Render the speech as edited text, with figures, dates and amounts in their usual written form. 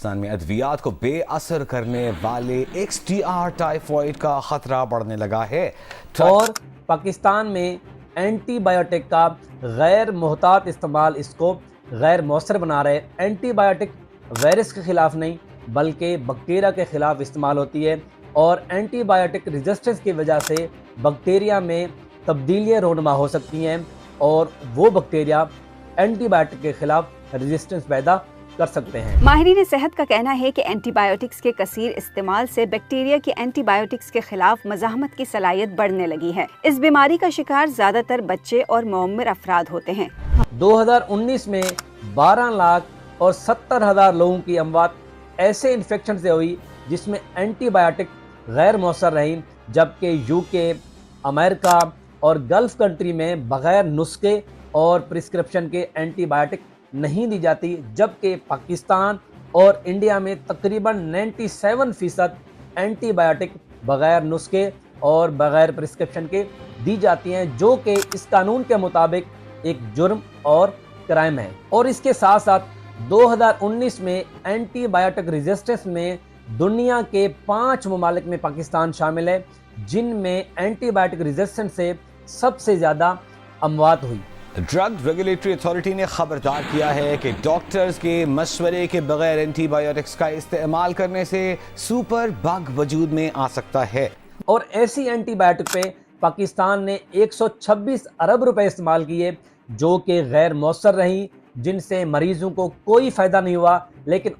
پاکستان میں ادویات کو بے اثر کرنے والے XDR ٹائیفائڈ کا خطرہ بڑھنے لگا ہے اور پاکستان میں اینٹی بایوٹک کا غیر محتاط استعمال اس کو غیر مؤثر بنا رہے. اینٹی بایوٹک وائرس کے خلاف نہیں بلکہ بیکٹیریا کے خلاف استعمال ہوتی ہے، اور اینٹی بایوٹک ریزسٹنس کی وجہ سے بیکٹیریا میں تبدیلیاں رونما ہو سکتی ہیں، اور وہ بیکٹیریا اینٹی بایوٹک کے خلاف ریزسٹنس پیدا کر سکتے ہیں. ماہرین صحت کا کہنا ہے کہ اینٹی بایوٹکس کے کثیر استعمال سے بیکٹیریا کی اینٹی بایوٹکس کے خلاف مزاحمت کی صلاحیت بڑھنے لگی ہے. اس بیماری کا شکار زیادہ تر بچے اور معمر افراد ہوتے ہیں. 2019 میں 12,70,000 لوگوں کی اموات ایسے انفیکشن سے ہوئی جس میں اینٹی بایوٹک غیر مؤثر رہی، جبکہ UK، امریکہ اور گلف کنٹری میں بغیر نسخے اور پرسکرپشن کے اینٹی بایوٹک نہیں دی جاتی، جبکہ پاکستان اور انڈیا میں تقریباً 97% اینٹی بایوٹک بغیر نسخے اور بغیر پرسکرپشن کے دی جاتی ہیں، جو کہ اس قانون کے مطابق ایک جرم اور کرائم ہے. اور اس کے ساتھ ساتھ 2019 میں اینٹی بایوٹک ریزسٹنس میں دنیا کے 5 ممالک میں پاکستان شامل ہے جن میں اینٹی بایوٹک ریزسٹنس سے سب سے زیادہ اموات ہوئی. ڈرگ ریگولیٹری اتھارٹی نے خبردار کیا ہے کہ ڈاکٹرز کے مشورے کے بغیر اینٹی بایوٹکس کا استعمال کرنے سے سپر بگ وجود میں آ سکتا ہے. اور ایسی اینٹی بایوٹک پہ پاکستان نے 126 ارب روپے استعمال کیے جو کہ غیر مؤثر رہیں، جن سے مریضوں کو کوئی فائدہ نہیں ہوا، لیکن